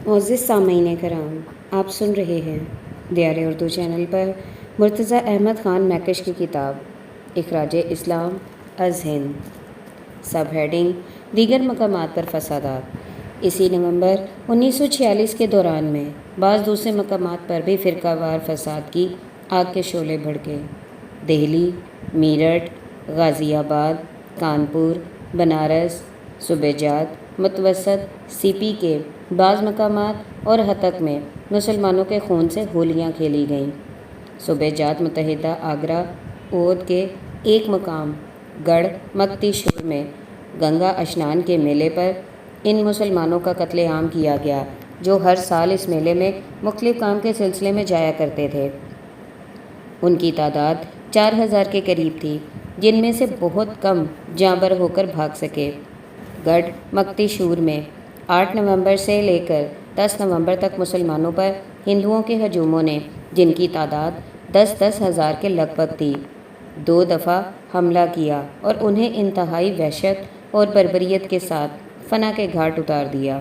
معزز سامعین کرام، آپ سن رہے ہیں دیار اردو چینل پر مرتضی احمد خان میکش کی کتاب اخراج اسلام از ہند، سب ہیڈنگ دیگر مقامات پر فسادات۔ اسی نومبر 1946 کے دوران میں بعض دوسرے مقامات پر بھی فرقہ وار فساد کی آگ کے شعلے بھڑکے۔ دہلی، میرٹھ، غازی آباد، کانپور، بنارس، صوبہ جات، متوسط سی پی کے بعض مقامات اور ہتک میں مسلمانوں کے خون سے ہولیاں کھیلی گئیں۔ صوبہ جات متحدہ آگرہ اودھ کے ایک مقام گڑھ مکتی شور میں گنگا اشنان کے میلے پر ان مسلمانوں کا قتل عام کیا گیا جو ہر سال اس میلے میں مختلف کام کے سلسلے میں جایا کرتے تھے۔ ان کی تعداد 4000 کے قریب تھی، جن میں سے بہت کم جاں بر ہو کر بھاگ سکے۔ گڑھ مکتی شور میں 8 نومبر سے لے کر 10 نومبر تک مسلمانوں پر ہندوؤں کے ہجوموں نے، جن کی تعداد 10-10 ہزار کے لگ بھگ تھی، 2 دفعہ حملہ کیا اور انہیں انتہائی وحشت اور بربریت کے ساتھ فنا کے گھاٹ اتار دیا۔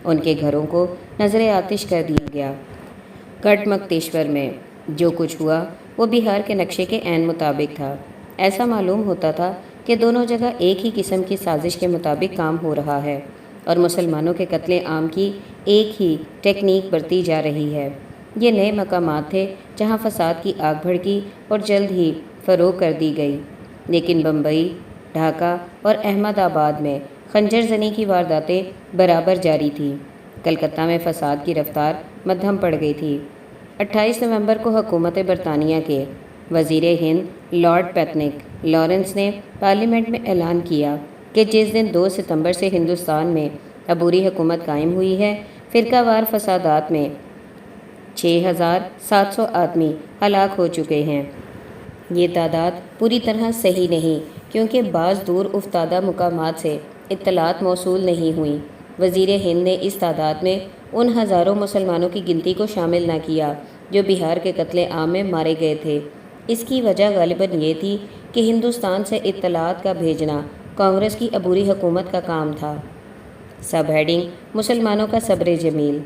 ان کے گھروں کو نظر آتش کر دیا گیا۔ گڑھ مکتیشور میں جو کچھ ہوا وہ بہار کے نقشے کے عین مطابق تھا۔ ایسا معلوم ہوتا تھا کہ دونوں جگہ ایک ہی قسم کی سازش کے مطابق کام ہو رہا ہے اور مسلمانوں کے قتل عام کی ایک ہی ٹیکنیک برتی جا رہی ہے۔ یہ نئے مقامات تھے جہاں فساد کی آگ بھڑکی اور جلد ہی فروغ کر دی گئی، لیکن بمبئی، ڈھاکہ اور احمد آباد میں خنجر زنی کی وارداتیں برابر جاری تھیں۔ کلکتہ میں فساد کی رفتار مدھم پڑ گئی تھی۔ 28 نومبر کو حکومت برطانیہ کے وزیر ہند لارڈ پیتنک لارنس نے پارلیمنٹ میں اعلان کیا کہ جس دن 2 ستمبر سے ہندوستان میں عبوری حکومت قائم ہوئی ہے، فرقہ وار فسادات میں 6700 آدمی ہلاک ہو چکے ہیں۔ یہ تعداد پوری طرح صحیح نہیں کیونکہ بعض دور افتادہ مقامات سے اطلاعات موصول نہیں ہوئیں۔ وزیر ہند نے اس تعداد میں ان ہزاروں مسلمانوں کی گنتی کو شامل نہ کیا جو بہار کے قتل عام میں مارے گئے تھے۔ اس کی وجہ غالباً یہ تھی کہ ہندوستان سے اطلاعات کا بھیجنا کانگریس کی عبوری حکومت کا کام تھا۔ سب ہیڈنگ مسلمانوں کا صبر جمیل۔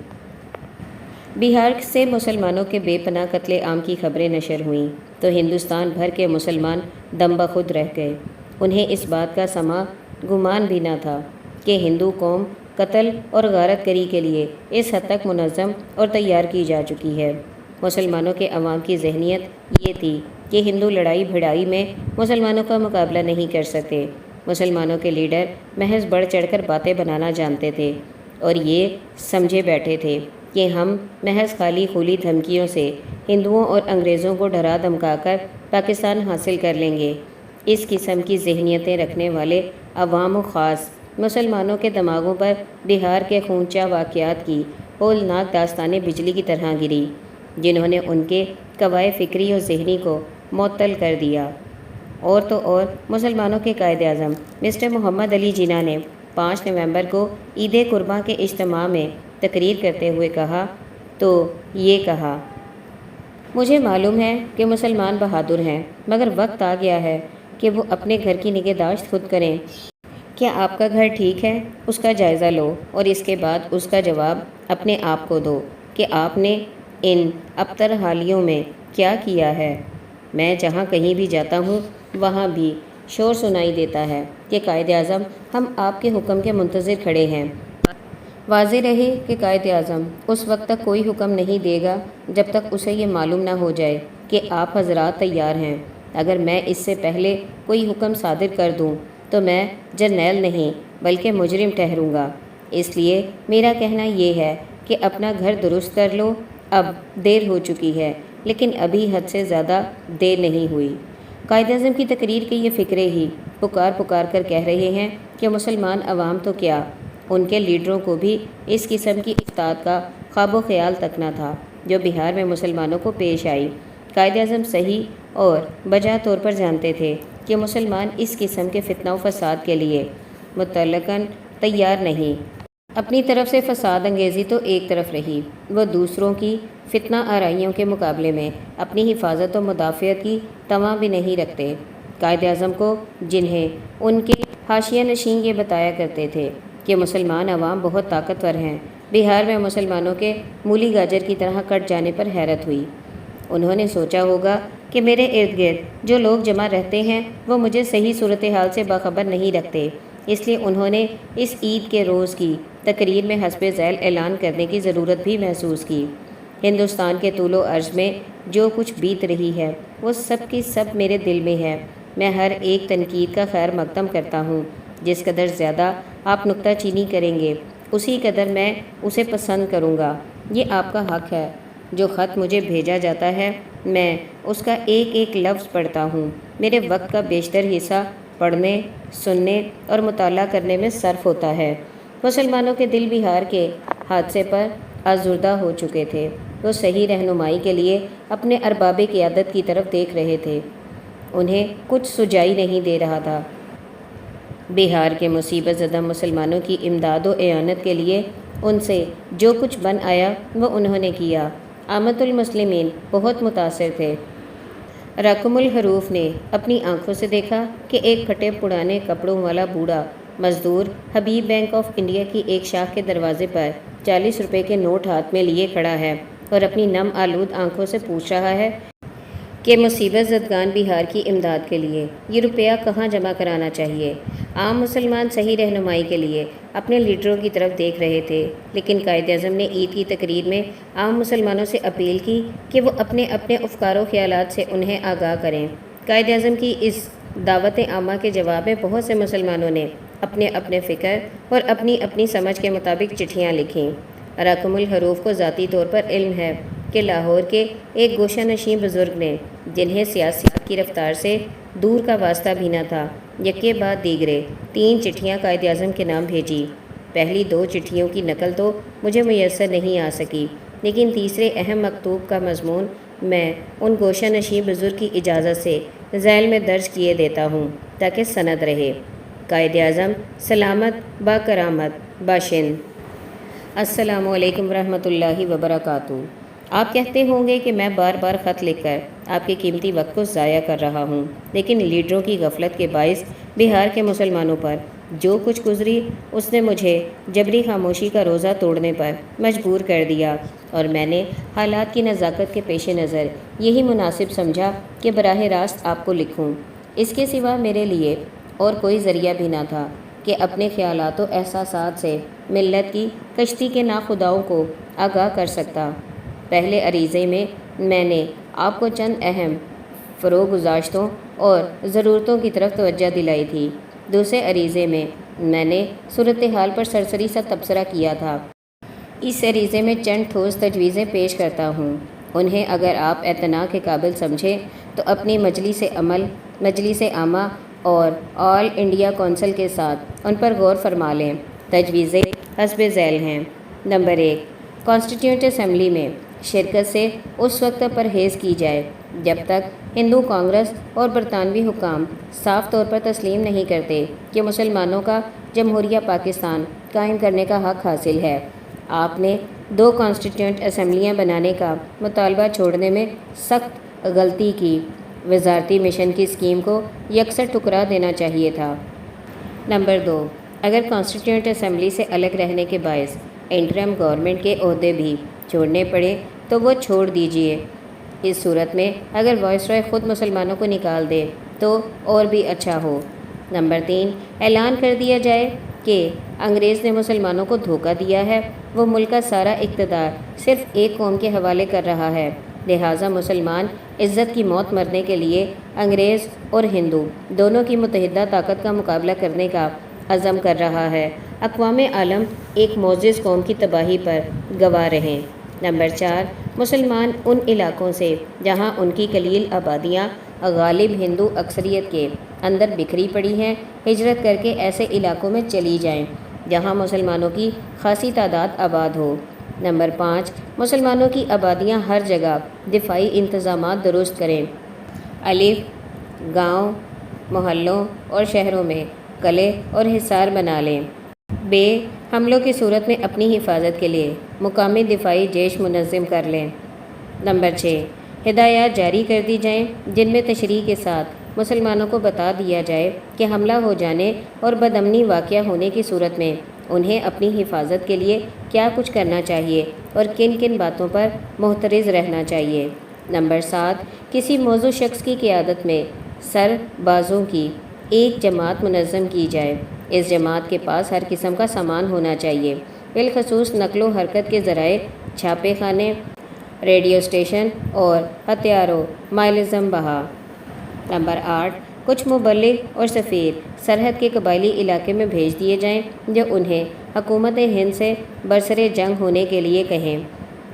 بہار سے مسلمانوں کے بے پناہ قتل عام کی خبریں نشر ہوئیں تو ہندوستان بھر کے مسلمان دم بخود رہ گئے۔ انہیں اس بات کا سما گمان بھی نہ تھا کہ ہندو قوم قتل اور غارت گری کے لیے اس حد تک منظم اور تیار کی جا چکی ہے۔ مسلمانوں کے عوام کی ذہنیت یہ تھی کہ ہندو لڑائی بھڑائی میں مسلمانوں کا مقابلہ نہیں کر سکتے۔ مسلمانوں کے لیڈر محض بڑھ چڑھ کر باتیں بنانا جانتے تھے اور یہ سمجھے بیٹھے تھے کہ ہم محض خالی خولی دھمکیوں سے ہندوؤں اور انگریزوں کو ڈرا دھمکا کر پاکستان حاصل کر لیں گے۔ اس قسم کی ذہنیتیں رکھنے والے عوام و خاص مسلمانوں کے دماغوں پر بہار کے خونچا واقعات کی ہولناک داستانیں بجلی کی طرح گری، جنہوں نے ان کے قوائے فکری اور ذہنی کو معطل کر دیا۔ اور تو اور مسلمانوں کے قائد اعظم مسٹر محمد علی جناح نے 5 نومبر کو عید قرباں کے اجتماع میں تقریر کرتے ہوئے کہا تو یہ کہا، مجھے معلوم ہے کہ مسلمان بہادر ہیں، مگر وقت آ گیا ہے کہ وہ اپنے گھر کی نگہداشت خود کریں۔ کیا آپ کا گھر ٹھیک ہے؟ اس کا جائزہ لو اور اس کے بعد اس کا جواب اپنے آپ کو دو کہ آپ نے ان ابتر حالیوں میں کیا کیا ہے۔ میں جہاں کہیں بھی جاتا ہوں وہاں بھی شور سنائی دیتا ہے کہ قائد اعظم ہم آپ کے حکم کے منتظر کھڑے ہیں۔ واضح رہے کہ قائد اعظم اس وقت تک کوئی حکم نہیں دے گا جب تک اسے یہ معلوم نہ ہو جائے کہ آپ حضرات تیار ہیں۔ اگر میں اس سے پہلے کوئی حکم صادر کر دوں تو میں جرنیل نہیں بلکہ مجرم ٹھہروں گا۔ اس لیے میرا کہنا یہ ہے کہ اپنا گھر درست کر لو۔ اب دیر ہو چکی ہے لیکن ابھی حد سے زیادہ دیر نہیں ہوئی۔ قائد اعظم کی تقریر کے یہ فقرے ہی پکار کر کہہ رہے ہیں کہ مسلمان عوام تو کیا، ان کے لیڈروں کو بھی اس قسم کی افتاد کا خواب و خیال تک نہ تھا جو بہار میں مسلمانوں کو پیش آئی۔ قائد اعظم صحیح اور بجا طور پر جانتے تھے کہ مسلمان اس قسم کے فتنہ و فساد کے لیے مطلقاً تیار نہیں۔ اپنی طرف سے فساد انگیزی تو ایک طرف رہی، وہ دوسروں کی فتنہ آرائیوں کے مقابلے میں اپنی حفاظت و مدافعت کی تواں بھی نہیں رکھتے۔ قائد اعظم کو، جنہیں ان کے حاشیہ نشین یہ بتایا کرتے تھے کہ مسلمان عوام بہت طاقتور ہیں، بہار میں مسلمانوں کے مولی گاجر کی طرح کٹ جانے پر حیرت ہوئی۔ انہوں نے سوچا ہوگا کہ میرے ارد گرد جو لوگ جمع رہتے ہیں وہ مجھے صحیح صورتحال سے باخبر نہیں رکھتے، اس لیے انہوں نے اس عید کے روز کی تقریر میں حسب ذیل اعلان کرنے کی ضرورت بھی محسوس کی۔ ہندوستان کے طول و عرض میں جو کچھ بیت رہی ہے وہ سب کی سب میرے دل میں ہے۔ میں ہر ایک تنقید کا خیر مقدم کرتا ہوں۔ جس قدر زیادہ آپ نکتہ چینی کریں گے اسی قدر میں اسے پسند کروں گا۔ یہ آپ کا حق ہے۔ جو خط مجھے بھیجا جاتا ہے میں اس کا ایک ایک لفظ پڑھتا ہوں۔ میرے وقت کا بیشتر حصہ پڑھنے، سننے اور مطالعہ کرنے میں صرف ہوتا ہے۔ مسلمانوں کے دل بہار کے حادثے پر آزردہ ہو چکے تھے۔ وہ صحیح رہنمائی کے لیے اپنے ارباب قیادت کی طرف دیکھ رہے تھے۔ انہیں کچھ سجائی نہیں دے رہا تھا۔ بہار کے مصیبت زدہ مسلمانوں کی امداد و اعانت کے لیے ان سے جو کچھ بن آیا وہ انہوں نے کیا۔ عامۃ المسلمین بہت متاثر تھے۔ رقم الحروف نے اپنی آنکھوں سے دیکھا کہ ایک پھٹے پرانے کپڑوں والا بوڑھا مزدور حبیب بینک آف انڈیا کی ایک شاخ کے دروازے پر 40 روپے کے نوٹ ہاتھ میں لیے کھڑا ہے اور اپنی نم آلود آنکھوں سے پوچھ رہا ہے کہ مصیبت زدگان بہار کی امداد کے لیے یہ روپیہ کہاں جمع کرانا چاہیے۔ عام مسلمان صحیح رہنمائی کے لیے اپنے لیڈروں کی طرف دیکھ رہے تھے، لیکن قائد اعظم نے عید کی تقریر میں عام مسلمانوں سے اپیل کی کہ وہ اپنے اپنے افکار و خیالات سے انہیں آگاہ کریں۔ قائد اعظم کی اس دعوت عامہ کے جواب میں بہت سے مسلمانوں نے اپنے اپنے فکر اور اپنی اپنی سمجھ کے مطابق چٹھیاں لکھیں۔ رقم الحروف کو ذاتی طور پر علم ہے کہ لاہور کے ایک گوشہ نشین بزرگ نے، جنہیں سیاست کی رفتار سے دور کا واسطہ بھی نہ تھا، یکے بعد دیگرے 3 چٹھیاں قائد اعظم کے نام بھیجی۔ پہلی 2 چٹھیوں کی نقل تو مجھے میسر نہیں آ سکی، لیکن تیسرے اہم مکتوب کا مضمون میں ان گوشہ نشین بزرگ کی اجازت سے ذیل میں درج کیے دیتا ہوں تاکہ سند رہے۔ قائد اعظم سلامت با کرامت باشند۔ السلام علیکم ورحمۃ اللہ وبرکاتہ۔ آپ کہتے ہوں گے کہ میں بار بار خط لکھ کر آپ کے قیمتی وقت کو ضائع کر رہا ہوں، لیکن لیڈروں کی غفلت کے باعث بہار کے مسلمانوں پر جو کچھ گزری اس نے مجھے جبری خاموشی کا روزہ توڑنے پر مجبور کر دیا، اور میں نے حالات کی نزاکت کے پیش نظر یہی مناسب سمجھا کہ براہ راست آپ کو لکھوں۔ اس کے سوا میرے لیے اور کوئی ذریعہ بھی نہ تھا کہ اپنے خیالات و احساسات سے ملت کی کشتی کے ناخداؤں کو آگاہ کر سکتا۔ پہلے عریضے میں میں نے آپ کو چند اہم فروگزاشتوں اور ضرورتوں کی طرف توجہ دلائی تھی۔ دوسرے عریضے میں میں نے صورتحال پر سرسری سا تبصرہ کیا تھا۔ اس عریضے میں چند ٹھوس تجویزیں پیش کرتا ہوں۔ انہیں اگر آپ اعتنا کے قابل سمجھیں تو اپنی مجلس عامہ اور آل انڈیا کونسل کے ساتھ ان پر غور فرما لیں۔ تجویزیں حسب ذیل ہیں۔ نمبر 1، کانسٹیٹیوئنٹ اسمبلی میں شرکت سے اس وقت تک پرہیز کی جائے جب تک ہندو کانگریس اور برطانوی حکام صاف طور پر تسلیم نہیں کرتے کہ مسلمانوں کا جمہوریہ پاکستان قائم کرنے کا حق حاصل ہے۔ آپ نے 2 کانسٹیٹیوئنٹ اسمبلیاں بنانے کا مطالبہ چھوڑنے میں سخت غلطی کی۔ وزارتی مشن کی اسکیم کو یکسر ٹکرا دینا چاہیے تھا۔ نمبر 2، اگر کانسٹیٹیوئنٹ اسمبلی سے الگ رہنے کے باعث انٹرم گورنمنٹ کے عہدے بھی چھوڑنے پڑے تو وہ چھوڑ دیجیے۔ اس صورت میں اگر وائسرائے خود مسلمانوں کو نکال دے تو اور بھی اچھا ہو۔ نمبر 3، اعلان کر دیا جائے کہ انگریز نے مسلمانوں کو دھوکہ دیا ہے، وہ ملک کا سارا اقتدار صرف ایک قوم کے حوالے کر رہا ہے، لہٰذا مسلمان عزت کی موت مرنے کے لیے انگریز اور ہندو دونوں کی متحدہ طاقت کا مقابلہ کرنے کا عزم کر رہا ہے۔ اقوام عالم ایک معزز قوم کی تباہی پر گواہ رہیں۔ نمبر 4، مسلمان ان علاقوں سے جہاں ان کی قلیل آبادیاں غالب ہندو اکثریت کے اندر بکھری پڑی ہیں ہجرت کر کے ایسے علاقوں میں چلی جائیں جہاں مسلمانوں کی خاصی تعداد آباد ہو۔ نمبر 5، مسلمانوں کی آبادیاں ہر جگہ دفاعی انتظامات درست کریں۔ گاؤں، محلوں اور شہروں میں قلعے اور حصار بنا لیں۔ حملوں کی صورت میں اپنی حفاظت کے لیے مقامی دفاعی جیش منظم کر لیں۔ نمبر 6، ہدایات جاری کر دی جائیں جن میں تشریح کے ساتھ مسلمانوں کو بتا دیا جائے کہ حملہ ہو جانے اور بدامنی واقع ہونے کی صورت میں انہیں اپنی حفاظت کے لیے کیا کچھ کرنا چاہیے اور کن کن باتوں پر محترز رہنا چاہیے۔ نمبر 7، کسی موضوع شخص کی قیادت میں سربازوں کی ایک جماعت منظم کی جائے۔ اس جماعت کے پاس ہر قسم کا سامان ہونا چاہیے، بالخصوص نقل و حرکت کے ذرائع، چھاپے خانے، ریڈیو اسٹیشن اور ہتھیاروں مائلزم بہا۔ نمبر 8، کچھ مبلغ اور سفیر سرحد کے قبائلی علاقے میں بھیج دیے جائیں جو انہیں حکومت ہند سے برسر جنگ ہونے کے لیے کہیں۔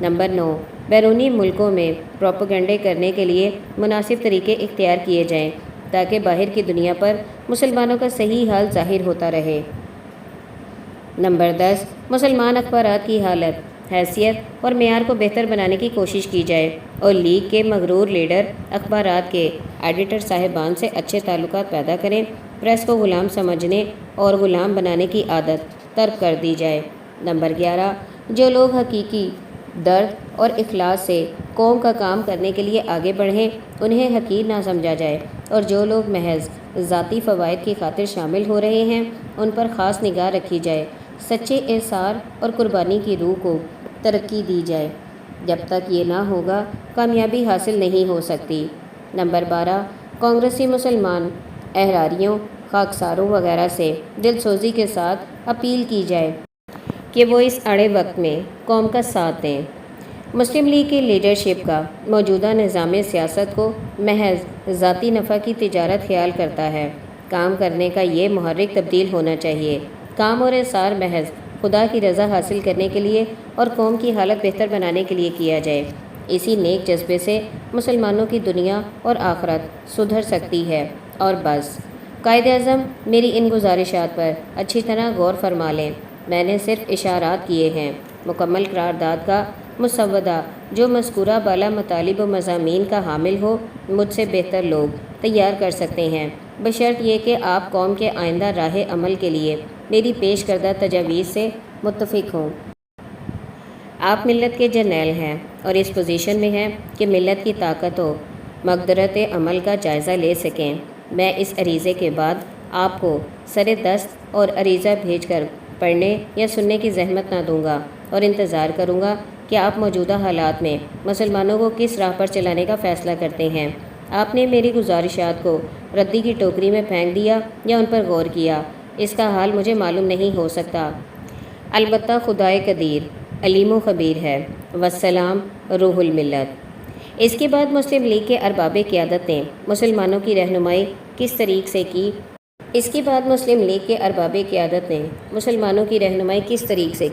نمبر 9، بیرونی ملکوں میں پروپیگنڈے کرنے کے لیے مناسب طریقے اختیار کیے جائیں تاکہ باہر کی دنیا پر مسلمانوں کا صحیح حال ظاہر ہوتا رہے۔ نمبر 10، مسلمان اخبارات کی حالت، حیثیت اور معیار کو بہتر بنانے کی کوشش کی جائے اور لیگ کے مغرور لیڈر اخبارات کے ایڈیٹر صاحبان سے اچھے تعلقات پیدا کریں۔ پریس کو غلام سمجھنے اور غلام بنانے کی عادت ترک کر دی جائے۔ نمبر 11، جو لوگ حقیقی درد اور اخلاص سے قوم کا کام کرنے کے لیے آگے بڑھیں انہیں حقیر نہ سمجھا جائے، اور جو لوگ محض ذاتی فوائد کی خاطر شامل ہو رہے ہیں ان پر خاص نگاہ رکھی جائے۔ سچے احسار اور قربانی کی روح کو ترقی دی جائے۔ جب تک یہ نہ ہوگا کامیابی حاصل نہیں ہو سکتی۔ نمبر 12، کانگریسی مسلمان احراریوں، خاکساروں وغیرہ سے دل سوزی کے ساتھ اپیل کی جائے کہ وہ اس اڑے وقت میں قوم کا ساتھ دیں۔ مسلم لیگ کی لیڈرشپ کا موجودہ نظام سیاست کو محض ذاتی نفع کی تجارت خیال کرتا ہے۔ کام کرنے کا یہ محرک تبدیل ہونا چاہیے۔ کام اور احسار محض خدا کی رضا حاصل کرنے کے لیے اور قوم کی حالت بہتر بنانے کے لیے کیا جائے۔ اسی نیک جذبے سے مسلمانوں کی دنیا اور آخرت سدھر سکتی ہے۔ اور بس، قائد اعظم میری ان گزارشات پر اچھی طرح غور فرما لیں۔ میں نے صرف اشارات کیے ہیں۔ مکمل قرارداد کا مسودہ جو مذکورہ بالا مطالب و مضامین کا حامل ہو مجھ سے بہتر لوگ تیار کر سکتے ہیں، بشرط یہ کہ آپ قوم کے آئندہ راہ عمل کے لیے میری پیش کردہ تجاویز سے متفق ہوں۔ آپ ملت کے جرنیل ہیں اور اس پوزیشن میں ہیں کہ ملت کی طاقت و مقدرت عمل کا جائزہ لے سکیں۔ میں اس عریضے کے بعد آپ کو سر دست اور عریضہ بھیج کر پڑھنے یا سننے کی زحمت نہ دوں گا اور انتظار کروں گا کہ آپ موجودہ حالات میں مسلمانوں کو کس راہ پر چلانے کا فیصلہ کرتے ہیں۔ آپ نے میری گزارشات کو ردی کی ٹوکری میں پھینک دیا یا ان پر غور کیا، اس کا حال مجھے معلوم نہیں ہو سکتا۔ البتہ خدائے قدیر علیم و خبیر ہے۔ والسلام روح الملت۔ اس کے بعد مسلم لیگ کے ارباب قیادت نے مسلمانوں کی رہنمائی کس طریق سے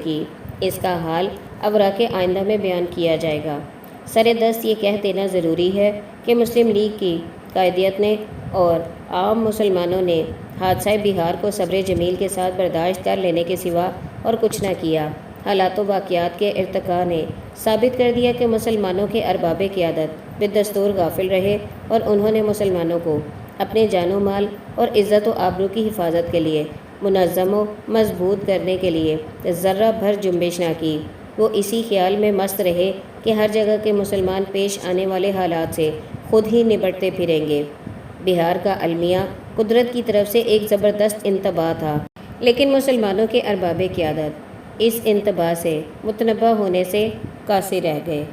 کی اس کا حال اوراق آئندہ میں بیان کیا جائے گا۔ سر دست یہ کہہ دینا ضروری ہے کہ مسلم لیگ کی قائدیت نے اور عام مسلمانوں نے حادثہ بہار کو صبر جمیل کے ساتھ برداشت کر لینے کے سوا اور کچھ نہ کیا۔ حالات و واقعات کے ارتقاء نے ثابت کر دیا کہ مسلمانوں کے ارباب قیادت بدستور غافل رہے اور انہوں نے مسلمانوں کو اپنے جان و مال اور عزت و آبرو کی حفاظت کے لیے منظم و مضبوط کرنے کے لیے ذرہ بھر جنبش نہ کی۔ وہ اسی خیال میں مست رہے کہ ہر جگہ کے مسلمان پیش آنے والے حالات سے خود ہی نبٹتے پھریں گے۔ بہار کا المیہ قدرت کی طرف سے ایک زبردست انتباہ تھا، لیکن مسلمانوں کے ارباب قیادت اس انتباہ سے متنبہ ہونے سے قاصر رہ گئے۔